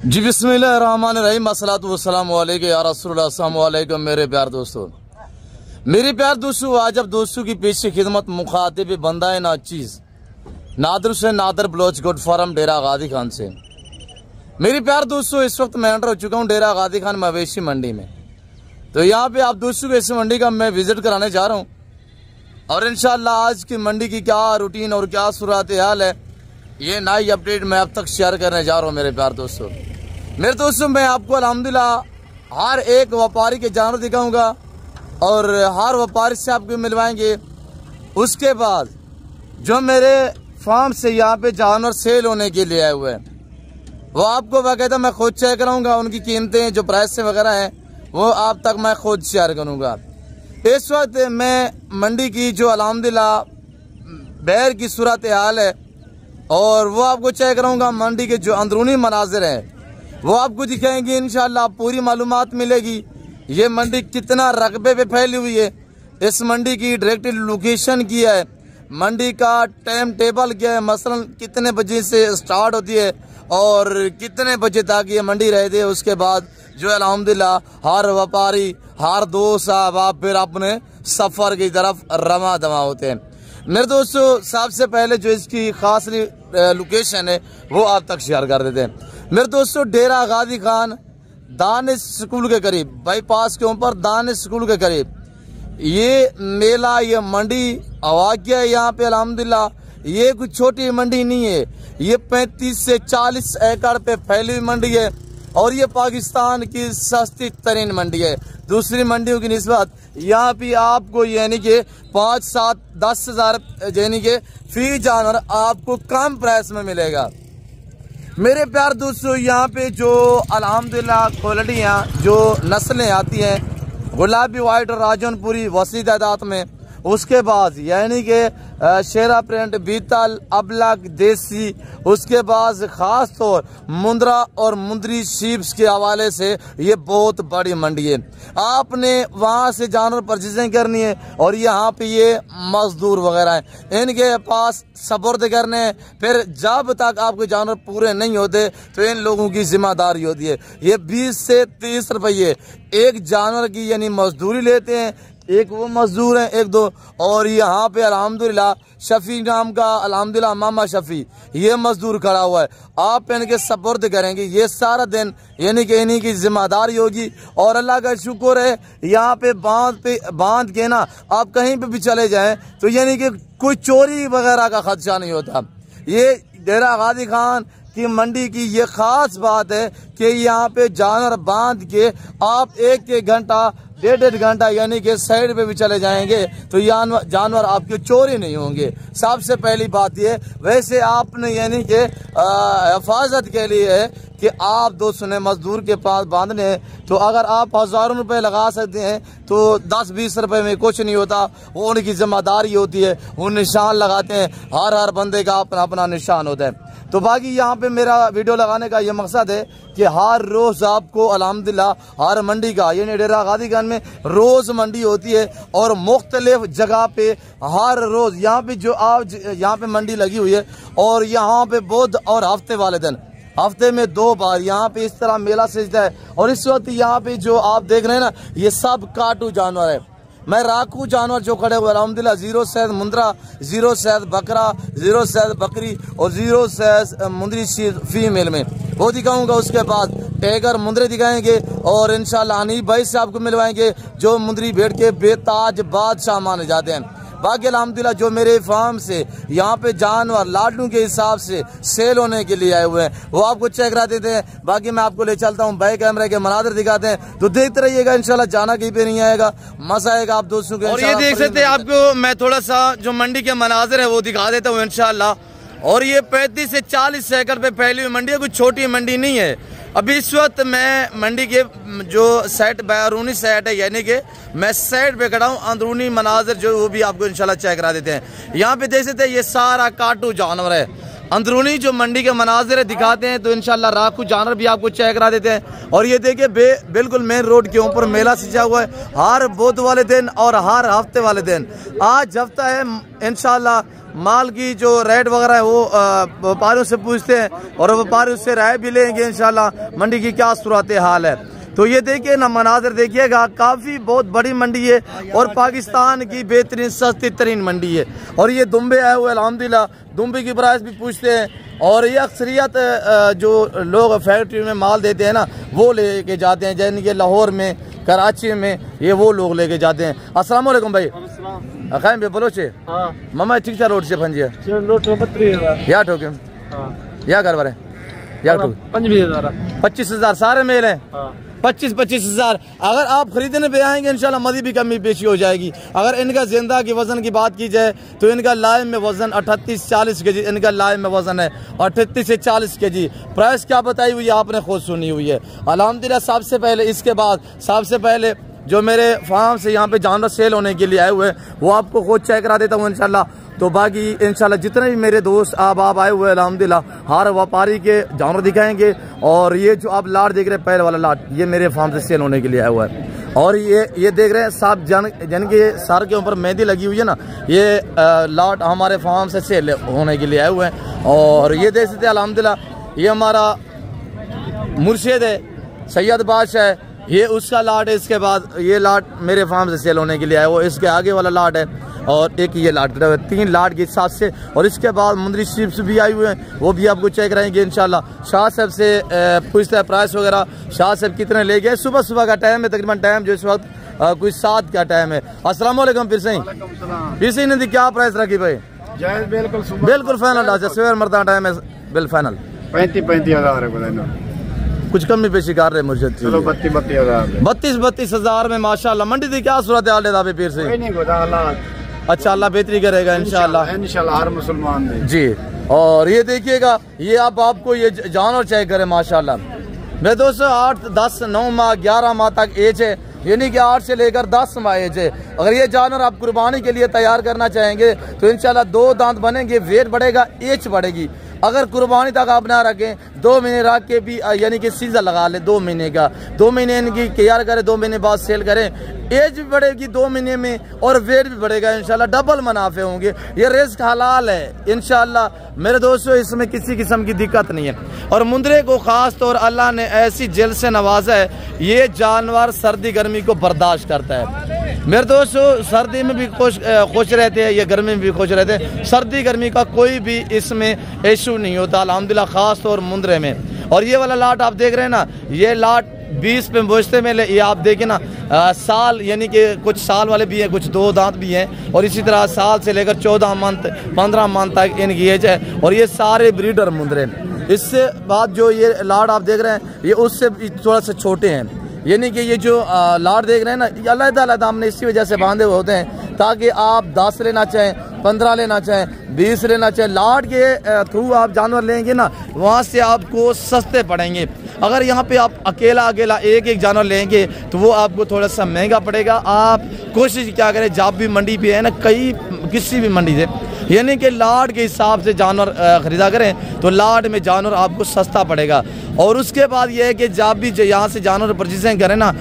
जी बिस्मिल्लाहिर्रहमानिर्रहीम अस्सलातु वस्सलामु अलैका या रसूलल्लाह अस्सलामु अलैकुम मेरे प्यार दोस्तों। मेरे प्यार दोस्तों, आज अब दोस्तों की पेशी खिदमत मुखातिब बंदा है ना चीज़ नादर से नादर ब्लोच गुड फार्म डेरा गादी खान से। मेरे प्यार दोस्तों, इस वक्त मैं एंटर हो चुका हूँ डेरा गादी खान मवेशी मंडी में। तो यहाँ पे आप दोस्तों को इस मंडी का मैं विजिट कराने जा रहा हूँ और इंशाअल्लाह आज की मंडी की क्या रूटीन और क्या सूरत हाल है, ये नई अपडेट मैं अब तक शेयर करने जा रहा हूँ। मेरे प्यार दोस्तों, मैं आपको अल्हम्दुलिल्लाह हर एक व्यापारी के जानवर दिखाऊंगा और हर व्यापारी से आपको मिलवाएंगे। उसके बाद जो मेरे फार्म से यहाँ पे जानवर सेल होने के लिए आए हुए हैं वो आपको बाकायदा मैं खुद चेक कराऊंगा। उनकी कीमतें जो प्राइस वगैरह हैं वो आप तक मैं खुद शेयर करूंगा। इस वक्त मैं मंडी की जो अल्हम्दुलिल्लाह बैर की सूरत हाल है और वो आपको चेक कराऊंगा। मंडी के जो अंदरूनी मनाजिर हैं वो आपको दिखाएंगे इंशाअल्लाह, पूरी मालूमात मिलेगी। ये मंडी कितना रकबे पे फैली हुई है, इस मंडी की डायरेक्ट लोकेशन क्या है, मंडी का टाइम टेबल क्या है, मसलन कितने बजे से स्टार्ट होती है और कितने बजे तक ये मंडी रहती है। उसके बाद जो अल्हम्दुलिल्लाह हर व्यापारी हर दोस्त साहब आप फिर अपने सफ़र की तरफ रमा दमा होते हैं। मेरे दोस्तों, सबसे पहले जो इसकी खास लोकेशन है वो आप तक शेयर कर देते हैं। मेरे दोस्तों, डेरा गादी खान दानिश स्कूल के करीब, बाईपास के ऊपर दानिश स्कूल के करीब ये मेला, ये मंडी वाक़या है। यहाँ पे अल्हम्दुलिल्लाह ये कुछ छोटी मंडी नहीं है, ये 35 से 40 एकड़ पे फैली हुई मंडी है और ये पाकिस्तान की सस्ती तरीन मंडी है। दूसरी मंडियों की निस्बत यहाँ पे आपको यानी कि 5, 7, 10 हज़ार यानी कि फी जानवर आपको कम प्राइस में मिलेगा। मेरे प्यार दोस्तों, यहाँ पे जो अल्हम्दुलिल्लाह क्वालिटियाँ जो नस्लें आती हैं गुलाबी वाइट और राजनपुरी वसी तादाद में, उसके बाद यानी कि शेरा प्रिंट, बीतल, अबलक, देसी, उसके बाद खास तौर मुंद्रा और मुंदरी शीप्स के हवाले से ये बहुत बड़ी मंडी है। आपने वहाँ से जानवर परचेजिंग करनी है और यहाँ पे ये मजदूर वगैरह हैं, इनके पास सपुर्द करने, फिर जब तक आपके जानवर पूरे नहीं होते तो इन लोगों की जिम्मेदारी होती है। ये 20 से 30 रुपये एक जानवर की यानी मजदूरी लेते हैं। एक वो मजदूर हैं, एक दो, और यहाँ पे अल्हम्दुलिल्लाह शफी नाम का अल्हम्दुलिल्लाह मामा शफी ये मजदूर खड़ा हुआ है। आप इनके सपुर्द करेंगे ये सारा दिन, यानी कि इन्हीं की जिम्मेदारी होगी। और अल्लाह का शुक्र है यहाँ पे बांध के ना आप कहीं पे भी चले जाएं तो यानी कि कोई चोरी वगैरह का खदशा नहीं होता। ये डेरा गादी खान की मंडी की ये खास बात है कि यहाँ पे जानवर बांध के आप 1-1 घंटा 1.5 घंटा यानी कि साइड पे भी चले जाएंगे तो जानवर आपके चोरी नहीं होंगे। सबसे पहली बात ये, वैसे आपने यानी कि हिफाजत के लिए है कि आप दोस्तों ने मजदूर के पास बांधने हैं तो अगर आप हज़ारों रुपए लगा सकते हैं तो 10-20 रुपए में कुछ नहीं होता, वो उनकी जिम्मेदारी होती है। वो निशान लगाते हैं, हर बंदे का अपना अपना निशान होता है। तो बाकी यहाँ पे मेरा वीडियो लगाने का ये मकसद है कि हर रोज़ आपको अल्हम्दुलिल्लाह हर मंडी का यानी डेरा गादी खान में रोज़ मंडी होती है और मुख्तलिफ जगह पे हर रोज़ यहाँ पे जो आज यहाँ पे मंडी लगी हुई है और यहाँ पे बुध और हफ्ते वाले दिन हफ्ते में 2 बार यहाँ पे इस तरह मेला सजता है। और इस वक्त यहाँ पे जो आप देख रहे हैं ना ये सब काटू जानवर है। मैं राखू जानवर जो खड़े हुए अल्हम्दुलिल्लाह 0 सैद मुंद्रा, 0 सैद बकरा, 0 सैद बकरी और 0 सैद मुंदरी फीमेल में वो दिखाऊंगा। उसके बाद टाइगर मुंदरे दिखाएंगे और इंशाल्लाह हनीफ भाई से आपको मिलवाएंगे जो मुंदरी भेड़ के बेताज बादशाह माने जाते हैं। बाकी अल्हम्दुलिल्लाह जो मेरे फार्म से यहाँ पे जानवर लाडू के हिसाब से सेल होने के लिए आए हुए हैं वो आपको चेक करा देते हैं। बाकी मैं आपको ले चलता हूँ, बैक कैमरे के मनाजर दिखाते हैं तो देखते रहिएगा। इंशाल्लाह जाना कहीं पे नहीं आएगा, मजा आएगा आप दोस्तों के। और ये देख सकते हैं आपको मैं थोड़ा सा जो मंडी के मनाजर है वो दिखा देता हूँ इंशाल्लाह। और ये 35 से 40 एकड़ पे फैली हुई मंडी है, कुछ छोटी मंडी नहीं है। अभी इस वक्त मैं मंडी के जो साइड बैरूनी साइड है यानी कि मैं साइड पे खड़ा हूँ, अंदरूनी मनाजिर जो वो भी आपको इंशाल्लाह चेक करा देते हैं। यहाँ पे देख सकते हैं ये सारा काटू जानवर है, अंदरूनी जो मंडी के मनाजिर दिखाते हैं, तो इंशाल्लाह रात को जानवर भी आपको चेक करा देते हैं। और ये देखिए बिल्कुल मेन रोड के ऊपर मेला सजा हुआ है, हर बुध वाले दिन और हर हफ्ते वाले दिन। आज हफ्ता है, इंशाल्लाह माल की जो रेट वगैरह है वो व्यापारियों से पूछते हैं और व्यापारी उससे राय भी लेंगे इंशाल्लाह मंडी की क्या सूरत हाल है। तो ये देखिए ना, मनाजिर देखिएगा, काफ़ी बहुत बड़ी मंडी है और पाकिस्तान की बेहतरीन सस्ती तरीन मंडी है। और ये दुम्बे आए हुए अल्हम्दुलिल्लाह, दुम्बे की प्राइस भी पूछते हैं। और ये अक्सरियत जो लोग फैक्ट्री में माल देते हैं ना, वो लेके जाते हैं, जैसे कि लाहौर में, कराची में, ये वो लोग लेके जाते हैं। अस्सलाम वालेकुम भाई, खैम बे बोलो चे मामा ठीक था रोड से फंजिया या ठोके या घर वाले या 25,000 सारे मेल हैं। 25,000 अगर आप खरीदने पे आएंगे इंशाल्लाह मज़ीद भी कमी पेशी हो जाएगी। अगर इनका जिंदा की वजन की बात की जाए तो इनका लाइव में वजन 38-40 के जी, इनका लाइव में वजन है 38 से 40 के जी। प्राइस क्या बताई हुई है आपने खुद सुनी हुई है अल्हम्दुलिल्लाह। सबसे पहले इसके बाद सबसे पहले जो मेरे फार्म से यहाँ पे जानवर सेल होने के लिए आए हुए हैं वो आपको खुद चेक करा देता हूँ इंशाल्लाह। तो बाकी इंशाल्लाह जितने भी मेरे दोस्त आप आए हुए हैं अल्हम्दुलिल्लाह, हर व्यापारी के जानवर दिखाएंगे। और ये जो आप लाट देख रहे हैं, पहले वाला लाट, ये मेरे फार्म से सेल होने के लिए आया हुआ है। और ये देख रहे हैं साहब जन के सर के ऊपर मेहंदी लगी हुई है ना, ये लाट हमारे फार्म से सेल होने के लिए आए हुए हैं। और ये देख सकते हैं अल्हम्दुलिल्लाह, ये हमारा मुर्शिद है, सैयद बादशाह है, ये उसका लाट है। इसके बाद ये लाट मेरे फार्म से सेल होने के लिए आया वो इसके आगे वाला लाट है। और एक ये लाट, 3 लाट के साथ से। और इसके बाद मुंदरी शिप्स भी आई हुए हैं, वो भी आपको चेक कराएंगे इंशाल्लाह। शाह साहब से पूछते हैं प्राइस वगैरह, शाह साहब कितने ले गए। सुबह का टाइम है, तकरीबन टाइम जो इस वक्त कुछ 7 का टाइम है। अस्सलाम वालेकुम पीर सिंह ने क्या प्राइस रखी भाई? बिल्कुल फाइनल सवेर मरता टाइम है, बिल फाइनल 35,000 कुछ कमी पेशी कर रहे मुझे 32,000 में माशाल्लाह। मंडी थी क्या सूरत हाल है पीर सिंह? अच्छा, अल्लाह बेहतरी करेगा इंशाल्लाह हर मुसलमान जी। और ये देखिएगा, ये आपको ये जानवर चेक करें माशाल्लाह। मेरे दोस्तों 8, 10, 9 माह 11 माह तक एज है, यानी कि 8 से लेकर 10 माह एज है। अगर ये जानवर आप कुर्बानी के लिए तैयार करना चाहेंगे तो इंशाल्लाह 2 दांत बनेंगे, वेट बढ़ेगा, एज बढ़ेगी। अगर कुर्बानी तक आप ना रखें, 2 महीने रख के भी यानी कि सीजन लगा ले 2 महीने का, 2 महीने इनकी तैयार करें, 2 महीने बाद सेल करें, एज भी बढ़ेगी 2 महीने में और वेट भी बढ़ेगा इंशाल्लाह, डबल मुनाफे होंगे। ये रिस्क हलाल है इंशाल्लाह मेरे दोस्तों, इसमें किसी किस्म की दिक्कत नहीं है। और मुंदरे को खास तौर अल्लाह ने ऐसी जेल से नवाजा है, ये जानवर सर्दी गर्मी को बर्दाश्त करता है मेरे दोस्तों। सर्दी में भी खुश रहते हैं, ये गर्मी में भी खुश रहते हैं। सर्दी गर्मी का कोई भी इसमें इशू नहीं होता अल्हम्दुलिल्लाह, खास तौर मुंदरे में। और ये वाला लाट आप देख रहे हैं ना, ये लाट 20 पे बोझते में ये आप देखें ना, साल यानी कि कुछ साल वाले भी हैं, कुछ 2 दांत भी हैं। और इसी तरह साल से लेकर 14 मंथ 15 मंथ तक इनकी एज है। और ये सारे ब्रीडर मुंदरे। इससे बाद जो ये लाट आप देख रहे हैं, ये उससे थोड़ा सा छोटे हैं, यानी कि ये जो लाट देख रहे हैं ना, अलग-अलग हमने इसी वजह से बांधे हुए होते हैं ताकि आप 10 लेना चाहें, 15 लेना चाहें, 20 लेना चाहें, लाट के थ्रू आप जानवर लेंगे ना, वहाँ से आपको सस्ते पड़ेंगे। अगर यहाँ पे आप अकेला एक जानवर लेंगे तो वो आपको थोड़ा सा महंगा पड़ेगा। आप कोशिश क्या करें, जब भी मंडी पे है ना, किसी भी मंडी से यानी कि लाट के हिसाब से जानवर ख़रीदा करें तो लाट में जानवर आपको सस्ता पड़ेगा। और उसके बाद यह है कि जब भी यहाँ से जानवर परचेजिंग करें ना,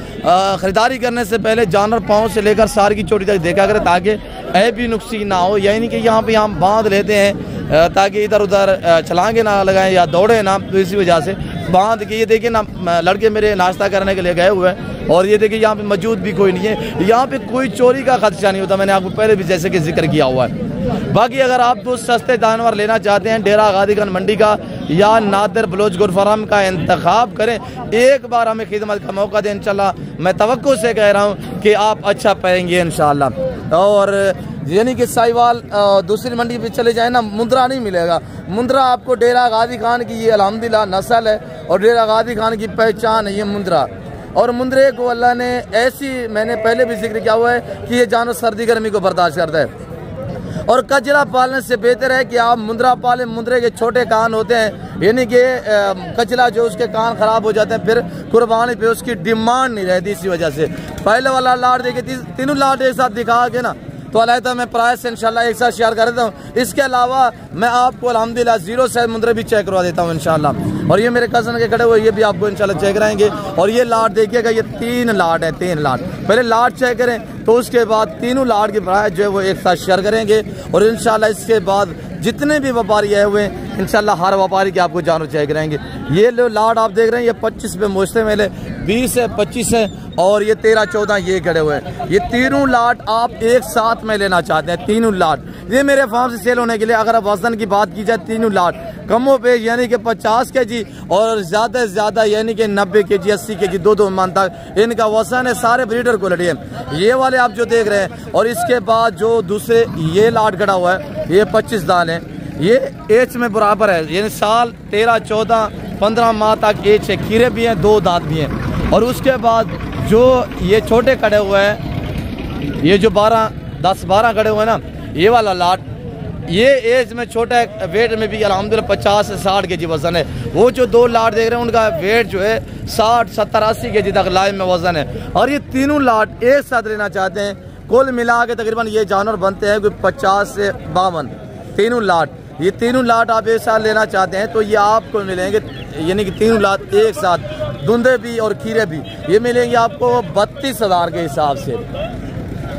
ख़रीदारी करने से पहले जानवर पाँव से लेकर सार की चोटी तक देखा करें ताकि ऐबी नुक्सी ना हो। यानी कि यहाँ पे हम बांध लेते हैं ताकि इधर उधर छलांगे ना लगाएं या दौड़े ना, तो इसी वजह से बांध के। ये देखिए ना, लड़के मेरे नाश्ता करने के लिए गए हुए हैं और ये देखिए यहाँ पे मौजूद भी कोई नहीं है, यहाँ पे कोई चोरी का खदशा नहीं होता, मैंने आपको पहले भी जैसे कि जिक्र किया हुआ है। बाकी अगर आप तो सस्ते जानवर लेना चाहते हैं, डेरा गादी खान मंडी का या नादिर बलोच गुरफारम का इंतखाब करें। एक बार हमें खिदमत का मौका दें इंशाल्लाह, मैं तवक्को से कह रहा हूँ कि आप अच्छा पाएंगे इंशाल्लाह। और यानी कि साहिवाल दूसरी मंडी पे चले जाए ना, मुंद्रा नहीं मिलेगा। मुंद्रा आपको डेरा गादी खान की ये अल्हम्दुलिल्लाह नस्ल है और डेरा गादी खान की पहचान है ये मुंद्रा। और मुंद्रे को अल्लाह ने ऐसी, मैंने पहले भी जिक्र किया हुआ है कि ये जानवर सर्दी गर्मी को बर्दाश्त करता है। और कचरा पालने से बेहतर है कि आप मुंद्रा पालें। मुंद्रे के छोटे कान होते हैं, यानी कि कचरा जो उसके कान खराब हो जाते हैं, फिर कुर्बानी पे उसकी डिमांड नहीं रहती। इसी वजह से पहले वाला लाट देखिए, तीनों लाट एक साथ दिखा के ना, तो अलहदा मैं प्राइस इंशाल्लाह एक साथ शेयर कर देता हूँ। इसके अलावा मैं आपको अल्हम्दुलिल्लाह 0 साइज मुंदरे भी चेक करवा देता हूँ इंशाल्लाह। और ये मेरे कज़न के खड़े हुए, ये भी आपको इंशाल्लाह चेक कराएंगे। और ये लाट देखिएगा, ये 3 लाट है, 3 लाट। पहले लाट चेक करें तो उसके बाद तीनों लाट की प्राइस जो है वो एक साथ शेयर करेंगे। और इंशाल्लाह इसके बाद जितने भी व्यापारी आए हुए हैं इंशाल्लाह हर व्यापारी के आपको जानवर चेक कराएंगे। ये लो लाट आप देख रहे हैं, ये 25 पे मोश्ते मेले, 20 है, 25 है और ये 13, 14 ये खड़े हुए हैं। ये तीनों लाट आप एक साथ में लेना चाहते हैं, तीनों लाट ये मेरे फार्म से सेल होने के लिए। अगर आप वजन की बात की जाए, तीनों लाट कमो पे यानी कि 50 kg और ज़्यादा से ज़्यादा यानी कि 90 kg, 80 kg, 2 मन तक इनका वजन है। सारे ब्रीडर क्वालिटी है ये वाले आप जो देख रहे हैं। और इसके बाद जो दूसरे ये लाट खड़ा हुआ है, ये 25 दाल है, ये एज में बराबर है, यानी साल 13, 14, 15 माह तक एज है। खीरे भी हैं, 2 दांत भी हैं। और उसके बाद जो ये छोटे खड़े हुए हैं, ये जो 10, 12 खड़े हुए हैं ना, ये वाला लाट ये एज में छोटा है, वेट में भी अल्हम्दुलिल्लाह 50 से 60 kg वजन है। वो जो 2 लाट देख रहे हैं उनका वेट जो है 60, 70, 80 kg तक लाइव में वजन है। और ये तीनों लाट एक साथ लेना चाहते हैं, कुल मिला के तकरीबन ये जानवर बनते हैं कोई 50 से 52 तीनों लाट। ये तीनों लाट आप एक साथ लेना चाहते हैं तो ये आपको मिलेंगे, यानी कि तीनों लाट एक साथ, धुंधे भी और खीरे भी, ये मिलेंगे आपको 32,000 के हिसाब से।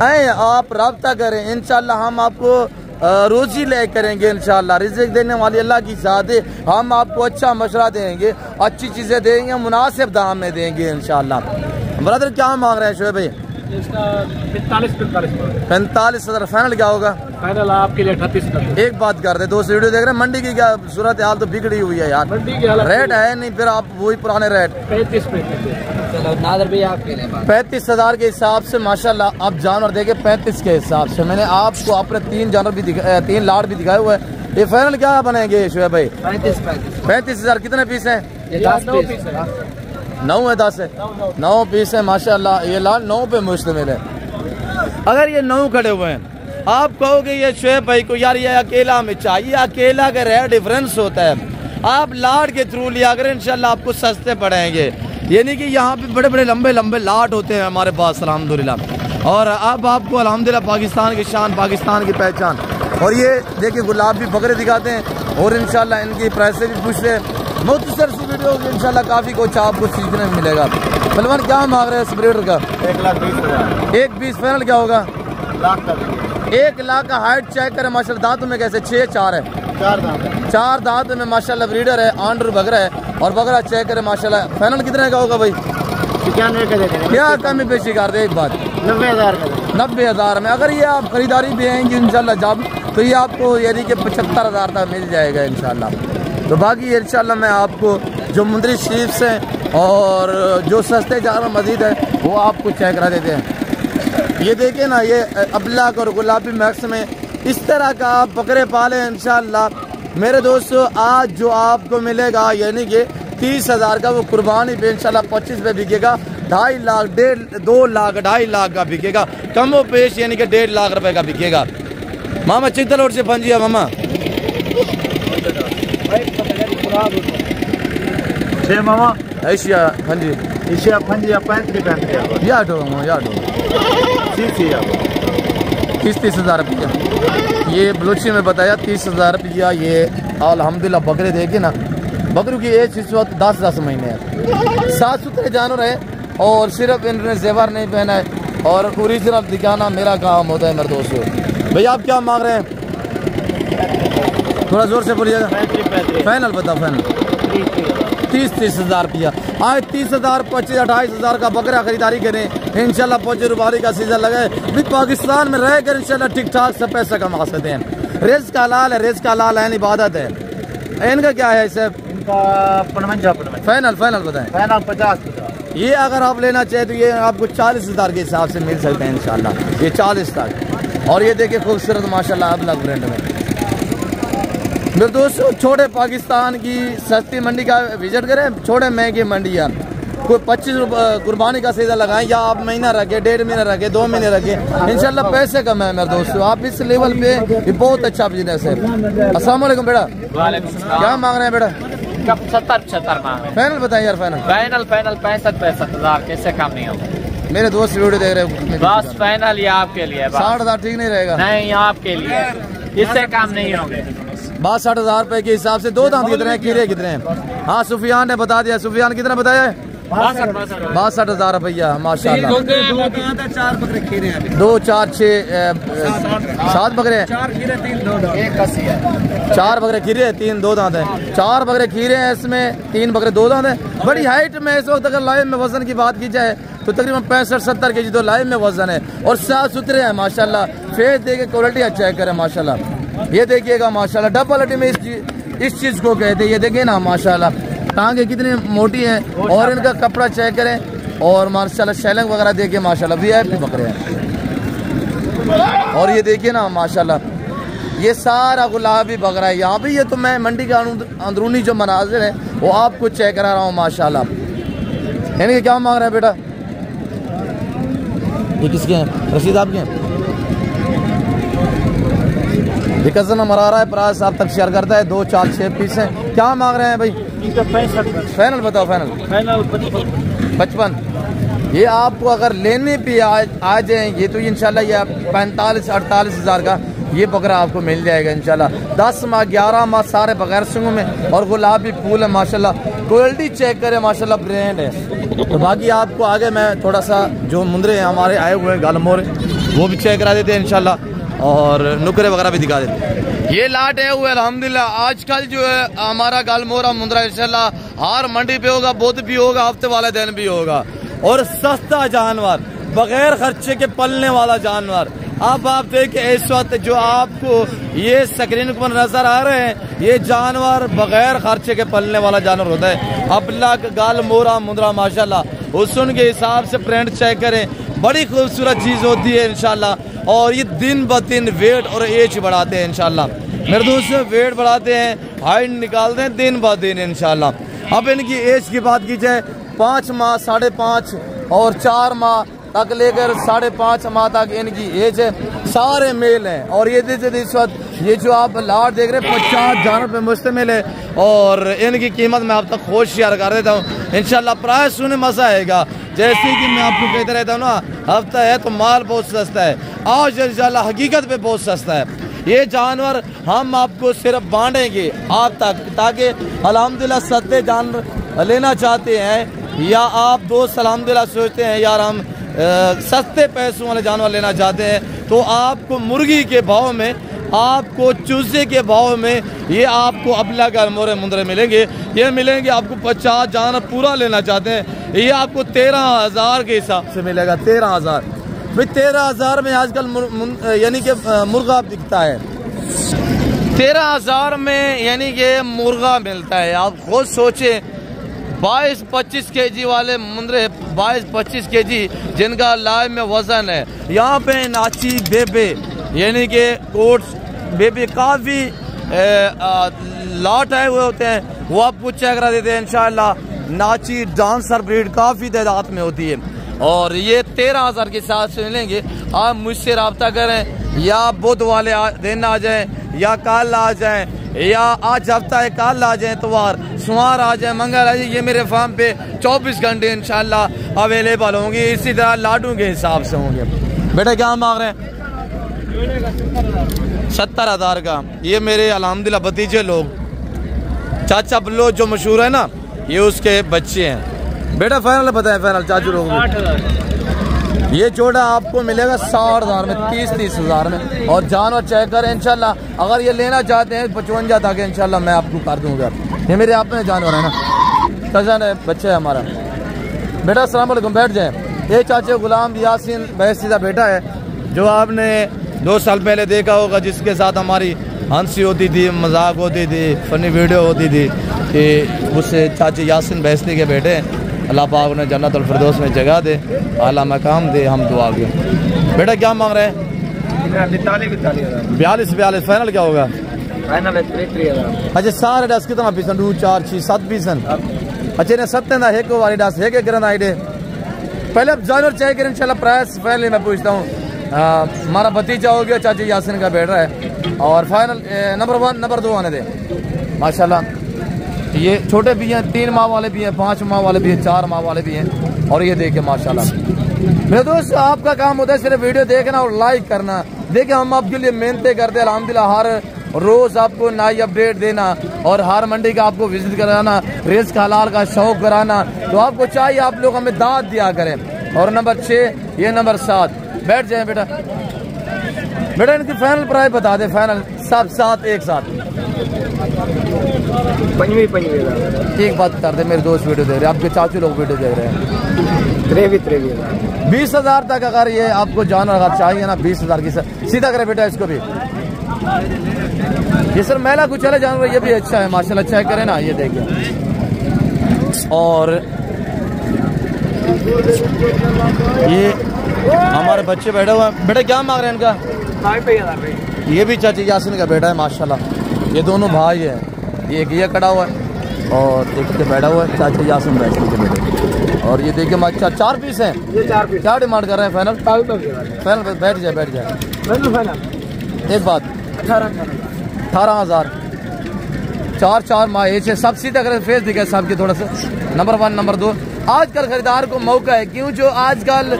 आप रब्ता करें, इंशाल्लाह हम आपको रोजी ले करेंगे इंशाल्लाह। रिज़्क़ देने वाली अल्लाह की ज़ात है। हम आपको अच्छा मशवरा देंगे, अच्छी चीज़ें देंगे, मुनासिब दाम में देंगे इंशाल्लाह। ब्रदर क्या मांग रहे हैं शोएब भाई? 45,000 फाइनल क्या होगा? फाइनल आपके लिए 38। एक बात कर दे, दोस्त वीडियो देख रहे हैं, मंडी की क्या सूरत हाल तो बिगड़ी हुई है यार, मंडी की हालत रेट है नहीं, फिर आप वही पुराने रेट 35,000 के हिसाब से माशाल्लाह आप जानवर देखे 35 के हिसाब से। मैंने आपको अपने 3 जानवर भी 3 लाट भी दिखाए हुए हैं। ये फाइनल क्या बनेंगे शोएब भाई? 35,000। कितने पीस है? 9 पीस है। 9 है, 10 है, 9 पीस है माशाल्लाह। ये लाट 9 पे मुश्तमिल है। अगर ये 9 खड़े हुए हैं, आप कहोगे ये शोएब भाई को यार ये अकेला में चाहिए, अकेला का रेट डिफरेंस होता है। आप लाट के थ्रू लिया करें, इंशाल्लाह आपको सस्ते पड़ेंगे। यानी कि यहाँ पे बड़े बड़े लंबे लंबे लाट होते हैं हमारे पास अल्हम्दुलिल्लाह। और अब आपको अल्हम्दुलिल्लाह पाकिस्तान की शान, पाकिस्तान की पहचान। और ये देखिए गुलाब भी बकरे दिखाते हैं और इंशाल्लाह इनकी प्राइसें भी पूछते हैं। मुख्तसर सी वीडियो इंशाल्लाह काफ़ी कुछ आपको सीखने में मिलेगा। पहलवान क्या मांग रहे हैं इस ब्रीडर का? 1,20,000। 1,20 फाइनल क्या होगा? लाख का 1 लाख का। हाइट चेक करें माशाल्लाह, दांतों में कैसे 6, 4 है, 4 दांत में माशाल्लाह ब्रीडर है, आंडर बकरा है। और बकरा चेक करें माशाल्लाह। फाइनल कितने का होगा भाई? 95 का देंगे। क्या कमी पेशी कर दे? एक बात 90,000 का। 90,000 में अगर ये आप खरीदारी भी आएंगी इंशाल्लाह जब, तो ये आपको यानी कि 75,000 तक मिल जाएगा इंशाल्लाह। तो बाकी इंशाल्लाह मैं आपको जो मुंदरी शीप्स हैं और जो सस्ते जानवर मजीद है वो आपको चेक करा देते हैं। ये देखिए ना, ये अब्लाक और गुलाबी मैक्स में इस तरह का आप बकरे पाले इंशाल्लाह। मेरे दोस्तों आज जो आपको मिलेगा यानी कि 30,000 का, वो कुर्बानी पे इंशाल्लाह 25 पे बिकेगा। 2.5 लाख, 2 लाख, 2.5 लाख का बिकेगा, कमो पेश यानी कि 1.5 लाख रुपए का बिकेगा। मामा चित्तौड़ से पंजिया मामा 6 मामा ऐशिया फंजी इसे फंजी 35 याडो 30,000 रुपया। ये बलोची में बताया 30,000 रुपया। ये अल्हम्दुलिल्लाह बकरे देखे ना, बकरों की एज इस वक्त 10 महीने है। 7 सुथरे जानवर है और सिर्फ इन्होंने जेवर नहीं पहना है और ओरिजिनल दिखाना मेरा काम होता है मेरे दोस्तों। भैया आप क्या मांग रहे हैं? थोड़ा जोर से बोलिएगा। फाइनल बताओ, फाइनल 30,000 रुपया। आज 30,000, 25,000, 28,000 का बकरा खरीदारी करें इंशाल्लाह। 25 रुपये का सीजन लगे भी पाकिस्तान में रह कर इंशाल्लाह ठीक ठाक से पैसा कमा सकते हैं। रिज़्क़ हलाल है, रिज़्क़ हलाल है, इबादत है। इनका क्या है सर? इनका 55। फाइनल बताएं। फाइनल 50। ये अगर आप लेना चाहे तो ये आपको 40,000 के हिसाब से मिल सकते हैं इंशाल्लाह, ये 40 तक। और ये देखिए खूबसूरत माशाल्लाह अब्लक ब्रांड में। मेरे दोस्तों छोटे पाकिस्तान की सस्ती मंडी का विजिट करें, छोटे महंगी मंडी है। कोई 25 कुर्बानी का सीजन लगाएं या आप महीना रखें, 1.5 महीना रखें, 2 महीने रखें, इंशाल्लाह पैसे कम है मेरे दोस्तों। आप इस लेवल पे ये बहुत अच्छा बिजनेस है। अस्सलाम वालेकुम बेटा, क्या मांग रहे हैं बेटा? 75 मांग रहे हैं। फाइनल बताएं यार। फाइनल 65,000 कैसे कम नहीं होगा? मेरे दोस्त वीडियो देख रहे हैं। बस फाइनल ये आपके लिए। 60,000 ठीक नहीं रहेगा? नहीं, आपके लिए, इससे काम नहीं होंगे। बस 60,000 रुपए के हिसाब से 2 दांत कितने हैं, खीरे कितने हैं? हाँ, सुफियान ने बता दिया। सुफियान कितना बताया है? 62,000 रुपया माशाल्लाह। 2, 4, 6, 7 बकरे हैं। 4 बकरे खीरे हैं, 3 2 दांत हैं। 4 बकरे खीरे हैं, इसमें 3 बकरे 2 दांत हैं। बड़ी हाइट में इस वक्त अगर लाइव में वजन की बात की जाए तो तकरीबन 65-70 के जी तो लाइव में वजन है और साफ सुथरे हैं माशाल्लाह। फेस देखे क्वालिटी अच्छा चेक करें माशाल्लाह। ये देखिएगा माशाल्लाह, डबल हड्डी में इस चीज को कहते हैं। ये देखिए ना माशाल्लाह, टांगे कितनी मोटी हैं और इनका कपड़ा चेक करें और माशाल्लाह शैलंग वगैरह देखिए माशाल्लाह, वीआईपी बकरे हैं। और ये देखिए ना माशाल्लाह, ये सारा गुलाबी बकरा है। यहाँ पे ये तो मैं मंडी का अंदरूनी जो मनाजिर है वो आपको चेक करा रहा हूँ माशाल्लाह। इनके क्या मांग रहे हैं बेटा? ये किसके हैं? रशीद आपके हैं? ये कज़न नंबर आ रहा है, प्राइस आप तक शेयर करता है। 2, 4, 6 पीस हैं। क्या मांग रहे हैं भाई? 65। फाइनल बताओ। फाइनल 55। ये आपको अगर लेने पे आ जाए ये तो इंशाल्लाह ये 45-48 हज़ार का ये बकरा आपको मिल जाएगा इंशाल्लाह। 10 माह 11 माह सारे बगैर सिंगों में और गुलाबी फूल है माशाल्लाह। क्वालिटी चेक करें माशाल्लाह, ब्रांड है। तो बाकी आपको आगे मैं थोड़ा सा जो मुंदरे हैं हमारे आए हुए हैं गालमोर, वो भी चेक करा देते हैं इंशाल्लाह और नुकरे वगैरह भी दिखा देते हैं। ये लाट है हुए अल्हम्दुलिल्लाह। आजकल जो है हमारा गालमोरा मुंदरा इंशाल्लाह हर मंडी पे होगा, बुध भी होगा, हफ्ते वाले दिन भी होगा। और सस्ता जानवर, बगैर खर्चे के पलने वाला जानवर। अब आप देखिए इस वक्त जो आपको ये स्क्रीन पर नजर आ रहे हैं, ये जानवर बगैर खर्चे के पलने वाला जानवर होता है। अबला गालमोरा मुंदरा माशाल्लाह हुस्न के हिसाब से प्रिंट चेक करें, बड़ी खूबसूरत चीज होती है इंशाल्लाह। और ये दिन ब दिन वेट और एज बढ़ाते हैं इंशाल्लाह। मेरे दोस्तों वेट बढ़ाते हैं, हाइट निकालते हैं दिन ब दिन इंशाल्लाह। अब इनकी एज की बात की जाए 5 माह 5.5 और 4 माह तक लेकर 5.5 माह तक इनकी एज है। सारे मेल हैं। और ये देखिए इस वक्त ये जो आप लाट देख रहे हैं 50 जानवर पे मुश्तमिल है और इनकी कीमत मैं आप तक खुद शेयर कर देता हूँ इंशाल्लाह। प्राइस सुने मजा आएगा। जैसे कि मैं आपको कहता रहता हूँ ना, हफ्ता है तो माल बहुत सस्ता है। आज इंशाल्लाह हकीकत पे बहुत सस्ता है। ये जानवर हम आपको सिर्फ बांटेंगे आप तक, ताकि अल्हम्दुलिल्लाह सस्ते जानवर लेना चाहते हैं या आप दोस्त अल्हम्दुलिल्लाह सोचते हैं यार हम सस्ते पैसों वाले जानवर लेना चाहते हैं, तो आपको मुर्गी के भाव में, आपको चूजे के भाव में ये आपको अबला गालमोरे मुंदरे मिलेंगे। ये मिलेंगे आपको 50 जानवर पूरा लेना चाहते हैं, ये आपको 13,000 के हिसाब से मिलेगा। 13,000 भाई, 13,000 में आजकल यानी कि मुर्गा बिकता है। 13,000 में यानी कि मुर्गा मिलता है। आप खुद सोचे 22-25 kg वाले मुंदरे, 22-25 kg जिनका लाइव में वजन है। यहाँ पे नाची बेबे यानी कि कोट्स बेबी काफ़ी लाट आए हुए होते हैं, वो आपको चेक करा देते हैं इंशाल्लाह। नाची डांसर ब्रीड काफ़ी तादाद में होती है और ये 13,000 के साथ से मिलेंगे। आप मुझसे रब्ता करें या बुध वाले दिन आ जाएं या कल आ जाएं या आज हफ्ता है कल आ जाएं, इतवार सोमवार आ जाए, मंगल आ जाए। ये मेरे फार्म पे 24 घंटे इंशाल्लाह अवेलेबल होंगे। इसी तरह लाडू के हिसाब से होंगे। बेटा क्या मांग रहे हैं? 70,000 का। ये मेरे अल्हम्दुलिल्लाह भतीजे लोग, चाचा बल्लो जो मशहूर है ना, ये उसके बच्चे हैं। बेटा फाइनल बताएं, फाइनल चाचू लोग। ये जोड़ा आपको मिलेगा 60,000 में, 30 हज़ार में। और जानवर चेक करें इंशाल्लाह। अगर ये लेना चाहते हैं 55 तक इंशाल्लाह मैं आपको कर दूंगा। ये मेरे अपने जानवर है ना, कज़न है, बच्चे है हमारा। बेटा अस्सलाम वालेकुम, बैठ जाए। ये चाचे गुलाम यासीन बैसी का बेटा है जो आपने 2 साल पहले देखा होगा, जिसके साथ हमारी हंसी होती थी, मजाक होती थी, फनी वीडियो होती थी। कि उससे चाचे यासीन बैसी के बेटे हैं। अल्लाह पाक ने जन्नतुल फिरदौस में जगह दे, आला मकाम दे, हम दुआ के। बेटा क्या मांग रहे हैं? 42 फाइनल क्या होगा? फाइनल 33,000। अच्छा सारे डस कितना पीसन? 2, 4, 6, 7 पीसन। अच्छा ने 7 एक वाली डस है के करना आइडे। पहले अब जानवर चेक करें इंशाल्लाह। प्राइस फाइनली मैं पूछता हूँ। हमारा भतीजा हो गया, चाची यासीन का बेटा है। और फाइनल नंबर 1 नंबर 2 आने दे माशाल्लाह। ये छोटे भी हैं, 3 माह वाले भी हैं, 5 माह वाले भी हैं, 4 माह वाले भी हैं। और ये देखिए माशाल्लाह मेरे दोस्त आपका काम होता है सिर्फ वीडियो देखना और लाइक करना। देखिए हम आपके लिए मेहनतें करते हैं अल्हम्दुलिल्लाह, हर रोज आपको नई अपडेट देना और हर मंडी का आपको विजिट कराना, रिज़्क़ हलाल का शौक कराना। तो आपको चाहिए आप लोग हमें दाद दिया करें। और नंबर 6 ये नंबर 7 बैठ जाए बेटा। बेटा इनकी फाइनल प्राइस बता दे, फाइनल सब साथ एक साथ। 25 एक बात कर दे, मेरे दोस्त वीडियो देख रहे हैं, आपके चाचू लोग वीडियो देख रहे हैं। 20,000 तक अगर ये आपको जानवर अगर चाहिए ना, 20,000 की सीधा करे बेटा इसको भी। ये सर मेला कुछ चले जानवर, ये भी अच्छा है माशाल्लाह, चेक करें ना, ये देखिए। और ये हमारे बच्चे बैठे हुए हैं। बेटा क्या मांग रहे हैं इनका? ये भी चाची यासिन का बेटा है माशाल्लाह। ये दोनों भाई है, एक ये खड़ा हुआ है और एक के बैठा हुआ है चाचा यासिन यासिन के बेटे। और ये देखिए माशा 4 पीस हैं। ये 4 पीस क्या डिमांड कर रहे हैं? फाइनल फाइनल बैठ जाए बैठ जाए। एक बात 18,000 4 माह है सब सीधा कर फेस दिखा सबके थोड़ा सा। नंबर 1 नंबर 2 आजकल खरीदार को मौका है, क्यों जो आजकल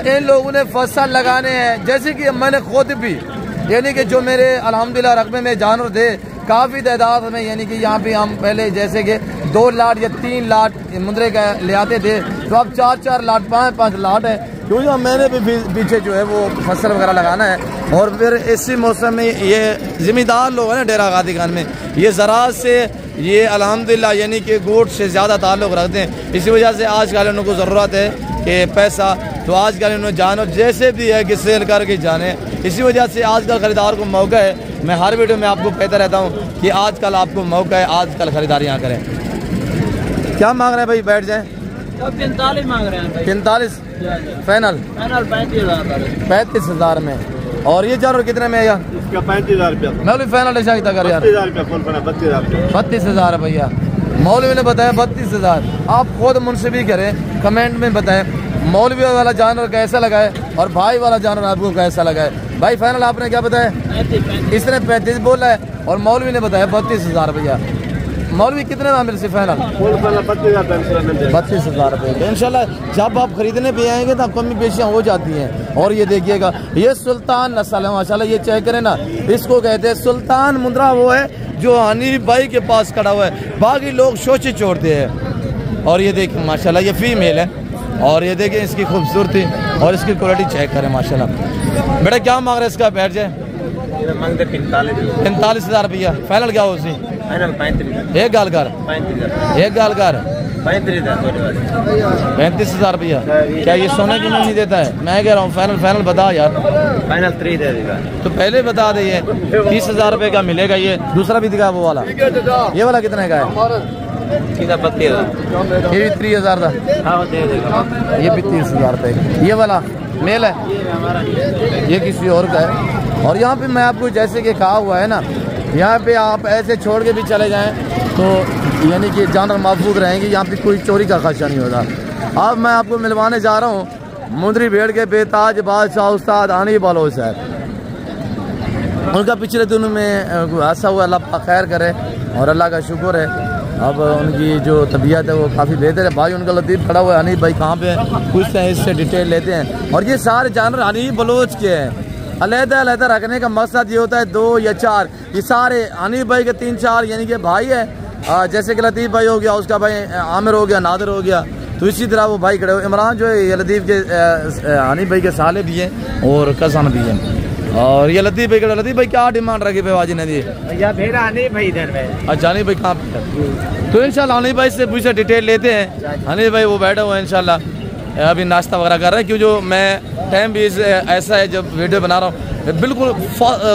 इन लोगों ने फसल लगाने हैं, जैसे कि मैंने खुद भी यानी कि जो मेरे अल्हम्दुलिल्लाह रकबे में जानवर थे काफ़ी तादाद में, यानी कि यहाँ पे हम पहले जैसे कि 2 लाट या 3 लाट मुंदरे का ले आते थे, तो अब 4 लाट 5 लाट है, क्योंकि मैंने भी पीछे जो है वो फसल वगैरह लगाना है। और फिर इसी मौसम में ये ज़िम्मेदार लोग हैं ना डेरा गादी खान में, ये ज़राअत से ये अल्हम्दुलिल्लाह यानी कि गोट से ज़्यादा ताल्लुक़ रखते हैं। इसी वजह से आजकल उनको ज़रूरत है कि पैसा, तो आजकल उन्होंने जानवर जैसे भी है कि सेल करके जाने। इसी वजह से आजकल ख़रीदार को मौका है। मैं हर वीडियो में आपको कहता रहता हूँ कि आजकल आपको मौका है, आजकल ख़रीदारी यहाँ करें। क्या मांग रहे हैं भाई? बैठ जाएँ। 45 मांग रहे हैं भाई। 45 फाइनल 35,000 में। और ये जानवर कितने में है यार? इसका 35,000 रुपया। मैं भी फाइनल ऐसा ही था कर यार। 32,000 भैया मौलवी ने बताया 32,000। आप खुद मुंसिफी करें, कमेंट में बताएं मौलवी वाला जानवर कैसा लगा है और भाई वाला जानवर आपको कैसा लगा है। भाई फाइनल आपने क्या बताया? इसने 35 बोला है और मौलवी ने बताया 32,000 भैया। मौलवी कितने में मिल से फाइनल? 32,000 रुपये। इंशाल्लाह जब आप खरीदने पे आएंगे तो कमी बेशियाँ हो जाती हैं। और ये देखिएगा ये सुल्तान नस्ल है माशाल्लाह, ये चेक करें ना, इसको कहते हैं सुल्तान मुंद्रा। वो है जो हनीफ भाई के पास खड़ा हुआ है, बाकी लोग शोचे छोड़ते हैं। और ये देखिए माशाल्लाह ये फीमेल है और ये देखिए इसकी खूबसूरती और इसकी क्वालिटी चेक करें माशाल्लाह। बेटा क्या मांग रहे हैं इसका? बैठ जाए। 45,000 रुपया फाइनल क्या हो उसी? 35 एक गाल कर 35,000 रुपया। क्या ये सोने की नहीं देता है? मैं कह रहा हूँ फाइनल बता यार। फाइनल 3 दे देगा तो पहले बता दे। ये 30,000 रुपये का मिलेगा। ये दूसरा भी दिखा वो वाला, ये वाला कितने का है? सीधा 32,000। ये भी 30,000 था। हाँ दे देगा। ये भी 30,000 रुपये। ये वाला मेल है, ये किसी और का है। और यहाँ पे मैं आपको जैसे कि कहा हुआ है ना, यहाँ पे आप ऐसे छोड़ के भी चले जाएं तो यानी कि जानवर महफूज रहेंगे, यहाँ पे कोई चोरी का खदशा नहीं होता। अब मैं आपको मिलवाने जा रहा हूँ मुंदरी भेड़ के बेताज बादशाह उस्ताद आनी बालो साहब। उनका पिछले दिनों में ऐसा हुआ, अल्लाह खैर करे और अल्लाह का शुक्र है अब उनकी जो तबीयत है वो काफ़ी बेहतर है। भाई उनका लतीफ़ खड़ा हुआ है, हनीफ भाई कहाँ पे हैं पूछते हैं, इससे डिटेल लेते हैं। और ये सारे जानवर हनीफ बलोच के हैं। अलग-अलग रखने का मकसद ये होता है 2 या 4, ये सारे हनीफ भाई के 3-4 यानी कि भाई है। जैसे कि लतीफ़ भाई हो गया, उसका भाई आमिर हो गया, नादिर हो गया, तो इसी तरह वो भाई खड़े हुए। इमरान जो है ये लतीफ़ के हनीफ भाई के साले भी हैं और कज़न भी हैं। और ये लतीफ़ भाई खड़े। लतीफ़ भाई क्या डिमांड रखी बेवाजी ने दी? हनीफ भाई इधर में। अच्छा हनीफ भाई कहाँ पे? तो इंशाल्लाह हनीफ भाई से पूछे डिटेल लेते हैं। हनीफ भाई वो बैठे हुए हैं इंशाल्लाह, अभी नाश्ता वगैरह कर रहे हैं, क्यों जो मैं टाइम भी ऐसा है जब वीडियो बना रहा हूँ बिल्कुल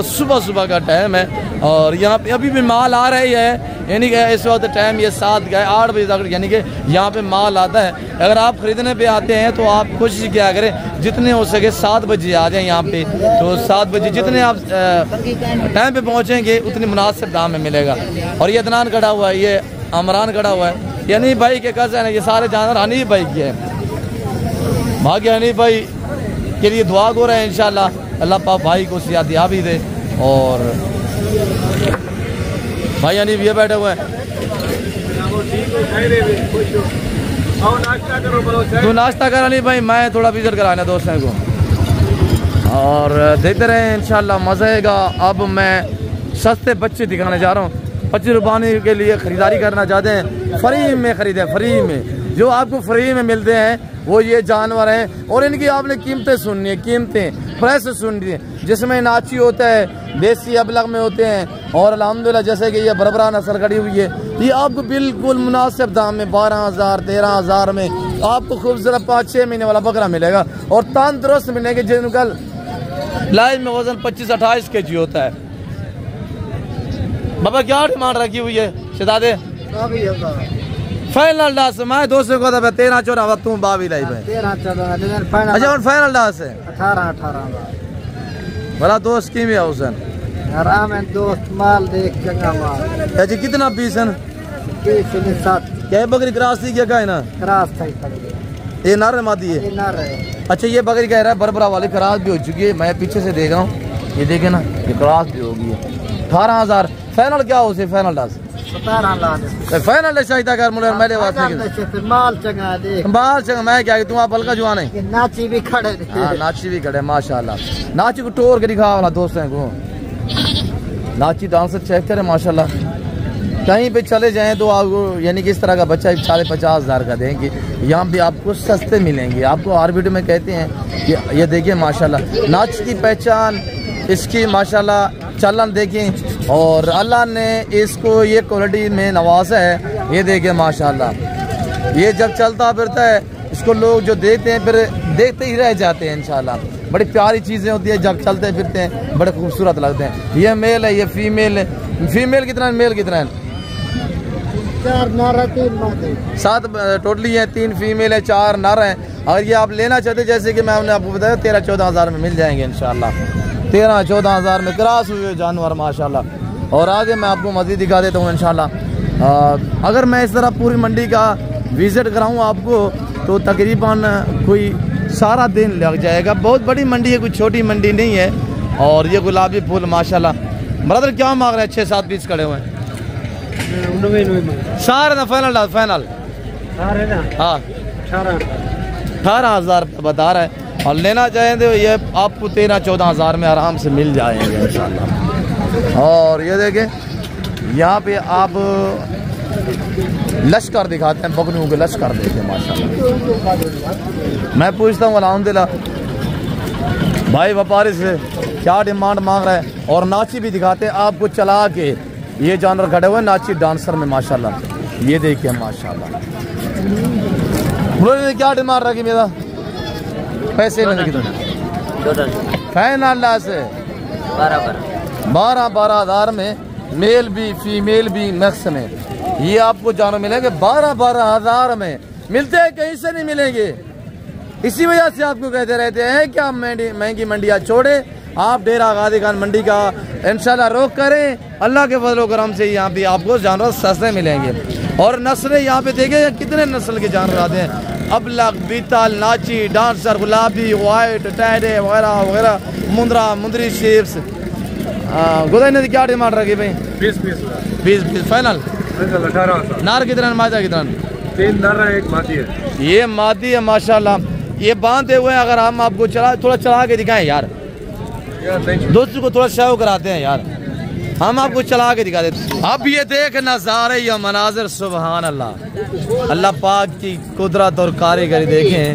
सुबह का टाइम है। और यहाँ पे अभी भी माल आ रही है, यानी कि इस वक्त टाइम ये 8 बजे तक यानी कि यहाँ पे माल आता है। अगर आप ख़रीदने पे आते हैं तो आप कोशिश किया करें जितने हो सके 7 बजे आ जाएँ यहाँ पे। तो 7 बजे जितने आप टाइम पे पहुँचेंगे उतनी मुनासिब दाम में मिलेगा। और ये अदनान खड़ा हुआ है, ये अमरान खड़ा हुआ है, ये हनीफ भाई के कज़न है। ये सारे जानवर हनीफ भाई के हैं। भाग्य हनीफ भाई के लिए दुआ हो रहे हैं इंशाल्लाह अल्लाह पाक भाई को सेहतयाबी दे। और भाई हनीफ ये बैठे हुए हैं। तू नाश्ता करा नहीं भाई, मैं थोड़ा विजिट कराना दोस्तों को और देखते रहे इंशाल्लाह मज़ा आएगा। अब मैं सस्ते बच्चे दिखाने जा रहा हूँ। 25 रुपये के लिए ख़रीदारी करना चाहते हैं, फ्री में ख़रीदे, फ्री में जो आपको फ्री में मिलते हैं वो ये जानवर हैं। और इनकी आपने कीमतें सुननी है, कीमतें प्राइस सुननी है, जिसमें नाची होता है, देसी अबलग में होते हैं। और अल्हम्दुलिल्लाह जैसे कि ये बरबरा नस्ल खड़ी हुई है, ये आपको बिल्कुल मुनासिब दाम में 12,000 13,000 में आपको खूबसूरत 5-6 महीने वाला बकरा मिलेगा और तंदुरुस्त मिलेंगे, जिनका लाइव में वजन 25-28 kg होता है। बाबा क्या डिमांड रखी हुई है शहजादे? फाइनल डांस मैं दोस्तों को 13-14 तुम 22 लाई भाई 13-14 अच्छा और फाइनल डांस है 18 भला दोस्त की भी है हुसैन आराम है दोस्त, माल देख चंगा माल। अच्छा कितना पीस है? 7 क्या बकरी क्रॉस थी क्या है ना? क्रॉस था ये नर मादी है? ये नर है। अच्छा ये बकरी कह रहा है बरबरा वाली क्रॉस भी हो चुकी है, मैं पीछे से देख रहा हूँ, ये देखे ना ये क्रॉस भी होगी। 18,000 फाइनल क्या हो से फाइनल डांस? 17 फाइनल चाहिए कर मुझे मेरे वास्ते माल चंगा देख, माल चंगा। मैं क्या तुम आप हल्का जुआन है? नाची भी खड़े, हाँ नाची भी खड़े माशाल्लाह। नाची को टोर के दिखा वाला दोस्तों को, नाची डांसर चेक करे माशाल्लाह। कहीं पे चले जाएं तो आपको यानी कि इस तरह का बच्चा 40-50 हज़ार का देंगे, यहाँ भी आपको सस्ते मिलेंगे। आपको आरबीटी में कहते हैं कि ये देखिए माशाल्लाह नाच की पहचान इसकी माशाल्लाह चलन देखें, और अल्लाह ने इसको ये क्वालिटी में नवाजा है। ये देखिए माशाल्लाह, ये जब चलता फिरता है इसको लोग जो देखते हैं फिर देखते ही रह जाते हैं इंशाल्लाह। बड़ी प्यारी चीज़ें होती है, जब चलते फिरते हैं बड़े खूबसूरत लगते हैं। ये मेल है, ये फीमेल है। फीमेल कितना है, मेल कितना है? 4 नर है 3 मादी, 7 टोटली है, 3 फीमेल है 4 नर हैं। अगर ये आप लेना चाहते जैसे कि मैंने आपको बताया 13-14 हज़ार में मिल जाएंगे इंशाल्लाह। 13-14 हज़ार में क्रॉस हुए जानवर माशाल्लाह। और आगे मैं आपको मज़ीद दिखा देता हूँ इंशाल्लाह। अगर मैं इस तरह पूरी मंडी का विज़िट कराऊँ आपको तो तकरीबन कोई सारा दिन लग जाएगा। बहुत बड़ी मंडी है, कोई छोटी मंडी नहीं है। और ये गुलाबी फूल माशाल्लाह। ब्रदर क्या मांग रहे हैं? 6-7 पीस खड़े हुए हैं सारे ना फाइनल फाइनल हाँ 18 हज़ार बता रहा है। और लेना चाहें तो ये आपको 13-14 हज़ार में आराम से मिल जाएंगे इंशाल्लाह। और ये देखें यहाँ पे आप लश्कर दिखाते हैं, बकरियों के लश्कर देखें माशाल्लाह। मैं पूछता हूँ अल्हम्दुलिल्लाह भाई व्यापारी से क्या डिमांड मांग रहा है। और नाची भी दिखाते हैं आपको चला के, ये जानवर खड़े हुए नाची डांसर में माशाल्लाह। ये देखिए माशाल्लाह। उन्होंने क्या डिमांड रखी मेरा? पैसे नहीं कितने फाइनल से 12 हज़ार में मेल भी फीमेल भी मिक्स में ये आपको जानवर मिलेंगे 12 हज़ार में। मिलते हैं कहीं से नहीं मिलेंगे। इसी वजह से आपको कहते रहते हैं कि आप महंगी मंडियाँ छोड़े, आप डेरा गाजी खान मंडी का इंशाल्लाह रोक करें। अल्लाह के फजल करम से यहाँ पे आपको जानवर सस्ते मिलेंगे। और नस्लें यहाँ पे देखें कितने नस्ल के जानवर आते हैं, अबलग, बीतल, नाची, डांसर, गुलाबी, वाइट, टैडे वगैरह वगैरह, मुंद्रा, मुंदरी शेप्स। गोदाई ने क्या डिमांड रखी भाई? 20 फाइनल। 18 नार कितना, मादा कितना? 3 नर है 1 मादी है। ये मादी है माशाल्लाह। ये बांधे हुए हैं। अगर हम आपको थोड़ा चला के दिखाएं यार, दोस्तों को थोड़ा शो कराते हैं यार, हम आपको चला के दिखा देते। अब ये देख नज़ारे या मनाजिर सुभान अल्लाह। अल्लाह पाक की कुदरत और कारीगरी देखें।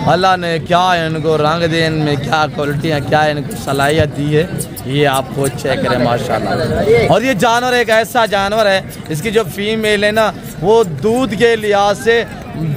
अल्लाह ने क्या इनको रंग दे, इनमें क्या क्वालिटियाँ, क्या इनको सलाहियत दी है, ये आपको चेक करें माशाल्लाह। और ये जानवर एक ऐसा जानवर है, इसकी जो फीमेल है ना वो दूध के लिहाज से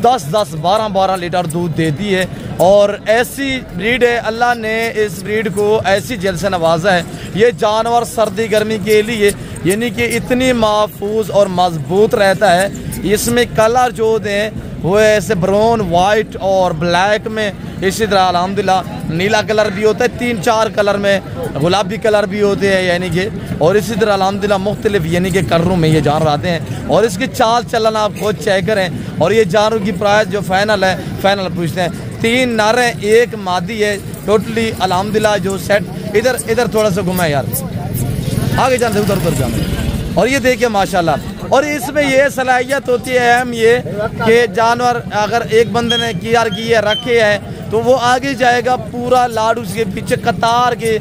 10-10, 12-12 लीटर दूध देती है। और ऐसी ब्रीड है, अल्लाह ने इस ब्रीड को ऐसी जेल से नवाजा है। ये जानवर सर्दी गर्मी के लिए यानी कि इतनी महफूज और मजबूत रहता है। इसमें कलर जो हैं वो ऐसे ब्राउन, वाइट और ब्लैक में, इसी तरह अल्हम्दुलिल्लाह नीला कलर भी होता है, 3-4 कलर में, गुलाबी कलर भी होते हैं यानी कि। और इसी तरह अल्हम्दुलिल्लाह मुख्तलिफ यानी कि कलरों में ये जानवर आते हैं। और इसकी चाल चलन आप खुद चेक करें। और ये जानवर की प्राइस जो फाइनल है, फाइनल पूछते हैं। 3 नर है 1 मादी है टोटली अल्हम्दुलिल्लाह जो सेट। इधर थोड़ा सा घुमा यार, आगे जाने उधर जाना। और ये देखिए माशाल्लाह और इसमें ये सलाहियत होती है अहम ये कि जानवर अगर एक बंदे ने केयर की है, रखे है, तो वो आगे जाएगा, पूरा लाड उसके पीछे कतार के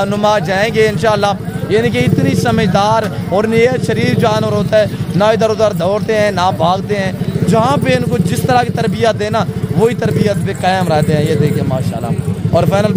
नुमा जाएंगे इंशाल्लाह। यानी कि इतनी समझदार और नियत शरीर जानवर होता है, ना इधर उधर दौड़ते हैं ना भागते हैं। जहाँ पे इनको जिस तरह की तरबियत देना वही तरबियत पे कायम रहते हैं। ये देखिए माशाल्लाह। और फाइनल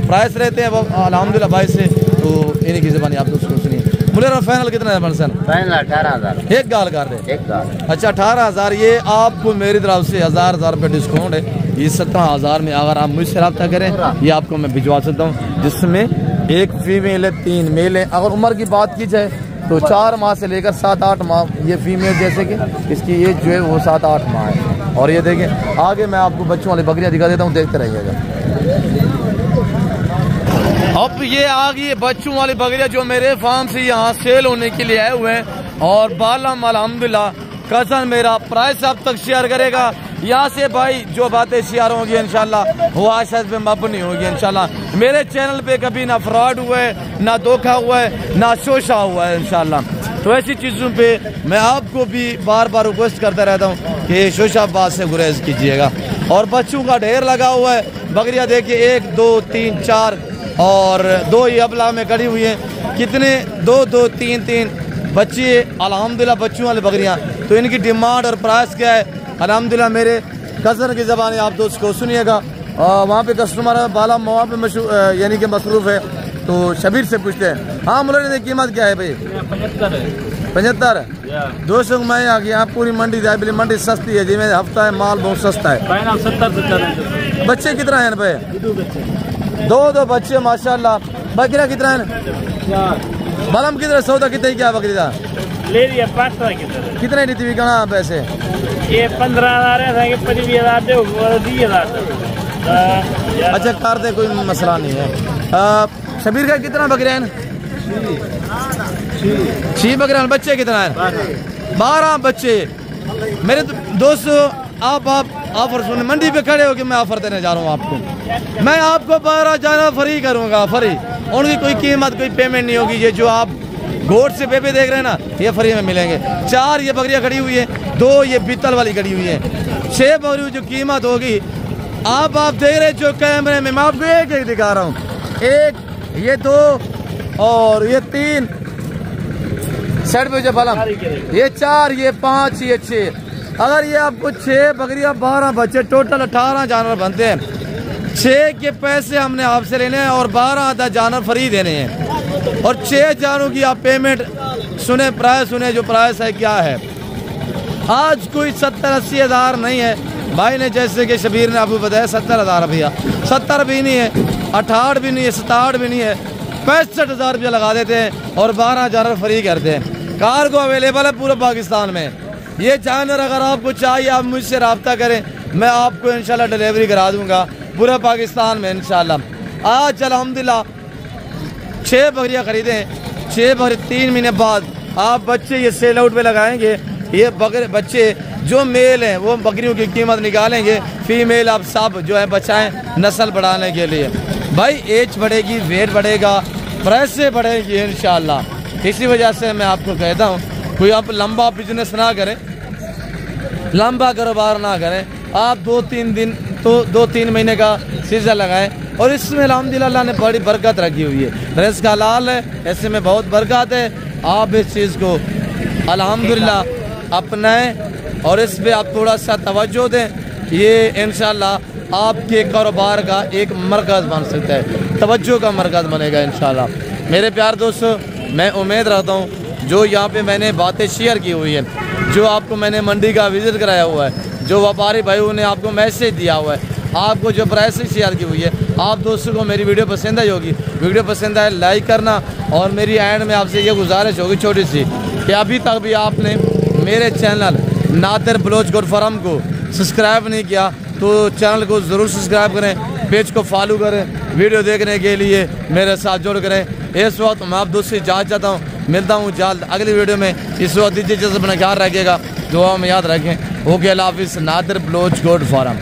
प्राइस रहते हैं वो अल्हम्दुलिल्लाह भाई से, तो इन्हीं की ज़बानी आप दोस्तों सुनिए। मुझे फाइनल कितना है मनसन? फाइनल 18,000 एक गाल कर दे। एक गाल। अच्छा 18,000। ये आपको मेरी तरफ से 1000 रुपये डिस्काउंट है। ये 17,000 में अगर आप मुझसे रब्ता करें ये आपको मैं भिजवा सकता हूँ, जिसमें एक फीमेल है, 3 मेल है। अगर उम्र की बात की जाए तो 4 माह से लेकर 7-8 माह ये फीमेल, जैसे कि इसकी एज जो है वो 7-8 माह है। और ये देखें आगे मैं आपको बच्चों वाली बकरियाँ दिखा देता हूँ, देखते रहिएगा। अब ये आ गई है बच्चों वाली बकरियाँ जो मेरे फार्म से यहाँ सेल होने के लिए आए हुए हैं। और बालम अल्हम्दुलिल्लाह कज़न मेरा प्राइस अब तक शेयर करेगा। यहाँ से भाई जो बातें शेयर होंगी इंशाल्लाह वो आशा पे मबनी होगी इंशाल्लाह। मेरे चैनल पे कभी ना फ्रॉड हुआ है, ना धोखा हुआ है, ना शोषा हुआ है इंशाल्लाह। तो ऐसी चीज़ों पे मैं आपको भी बार बार रिक्वेस्ट करता रहता हूँ कि शोशाबाज से गुरेज कीजिएगा। और बच्चों का ढेर लगा हुआ है। बकरियाँ देखिए 1 2 3 4 और 2 ये अबला में खड़ी हुई हैं। कितने 2 2 3 3 बच्चे अल्हम्दुलिल्लाह बच्चों वाले बकरियाँ। तो इनकी डिमांड और प्राइस क्या है अल्हम्दुलिल्लाह मेरे कज़न की ज़बान आप दोस्त को सुनिएगा। वहाँ पे कस्टमर है, बाला वहाँ पे मशहूर यानी कि मसरूफ़ है, तो शबीर से पूछते हैं। हाँ मुला कीमत क्या है भाई? 75। दोस्तों मैं आ गया, पूरी मंडी जाए, मंडी सस्ती है जी, में हफ्ता है, माल बहुत सस्ता है। बच्चे कितना है भाई? 2 बच्चे माशाल्लाह। बकरियाँ कितना है? बालम कितना सौदा कितने क्या बकरी का ले लिया? 5 कितने दी थी कहाँ पैसे? ये 15,000 है, 25,000 दे 20,000। अच्छा कर दे, कोई मसला नहीं है। शबीर का कितना बकरियाँ हैं? 6 बकरियाँ। बच्चे कितना है? 12 बच्चे। मेरे दोस्तों आप ऑफर सुने, मंडी पे खड़े हो कि मैं ऑफर देने जा रहा हूँ आपको। मैं आपको 12 जानवर फ्री करूँगा, फ्री। उनकी कोई कीमत कोई पेमेंट नहीं होगी। ये जो आप गोट से बेबे देख रहे हैं ना, ये फ्री में मिलेंगे। 4 ये बकरियाँ खड़ी हुई है, 2 ये बीतल वाली खड़ी हुई है। 6 बकरियों जो कीमत होगी आप देख रहे जो कैमरे में, मैं आपको एक एक दिखा रहा हूँ। 1 ये 2 और ये 3 साइड पे जो फलम, ये 4 ये 5 ये 6। अगर ये आपको 6 बकरियाँ 12 बच्चे टोटल 18 जानवर बनते हैं। 6 के पैसे हमने आपसे लेने हैं और 12 आधा जानवर फ्री देने हैं। और 6 जानवरों की आप पेमेंट सुने, प्राइस सुने जो प्राइस है क्या है। आज कोई 70-80 हज़ार नहीं है भाई ने, जैसे कि शबीर ने आपको बताया 70,000 रुपया। 70 भी नहीं है, 68 भी नहीं है, 67 भी नहीं है, 65,000 रुपया लगा देते हैं और 12 जानवर फ्री करते हैं। कार्गो अवेलेबल है पूरे पाकिस्तान में। ये जानवर अगर आपको चाहिए आप मुझसे रब्ता करें, मैं आपको इंशाल्लाह डिलीवरी करा दूंगा पूरे पाकिस्तान में इंशाल्लाह। आज अल्हम्दुलिल्लाह 6 बकरियाँ खरीदे हैं। 6 बकरी 3 महीने बाद आप बच्चे ये सेल आउट पे लगाएंगे। ये बच्चे जो मेल हैं वो बकरियों की कीमत निकालेंगे, फीमेल आप सब जो है बचाएं नस्ल बढ़ाने के लिए। भाई एज बढ़ेगी, वेट बढ़ेगा, पैसे बढ़ेगी इंशाल्लाह। इसी वजह से मैं आपको कहता हूँ कोई आप लंबा बिजनेस ना करें, लंबा कारोबार ना करें। आप 2-3 दिन तो 2-3 महीने का सीजन लगाएं और इसमें अल्हम्दुलिल्लाह ने बड़ी बरकत रखी हुई है। रिज़्क़ हलाल है, ऐसे में बहुत बरकत है। आप इस चीज़ को अल्हम्दुलिल्लाह अपनाएं और इस पे आप थोड़ा सा तवज्जो दें। ये इंशाल्लाह आपके कारोबार का एक मरकज़ बन सकता है, तवज्जो का मरकज़ बनेगा इंशाल्लाह। मेरे प्यार दोस्तों, मैं उम्मीद रखता हूँ जो यहाँ पे मैंने बातें शेयर की हुई है, जो आपको मैंने मंडी का विज़िट कराया हुआ है, जो व्यापारी भाइयों ने आपको मैसेज दिया हुआ है, आपको जो प्राइस शेयर की हुई है, आप दोस्तों को मेरी वीडियो पसंद आई होगी। वीडियो पसंद आए लाइक करना। और मेरी एंड में आपसे ये गुजारिश होगी छोटी सी कि अभी तक भी आपने मेरे channel Nadir Baloch goat farm को सब्सक्राइब नहीं किया तो चैनल को ज़रूर सब्सक्राइब करें, पेज को फॉलो करें, वीडियो देखने के लिए मेरे साथ जुड़ करें। इस वक्त मैं आप दोस्तों से इजाज़त चाहता हूँ, मिलता हूँ जल्द अगली वीडियो में। इस वक्त दीजिए अपना ख्याल रखिएगा, दुआ में याद रखें। ओके अल्लाह हाफिज़। Nadir Baloch goat farm.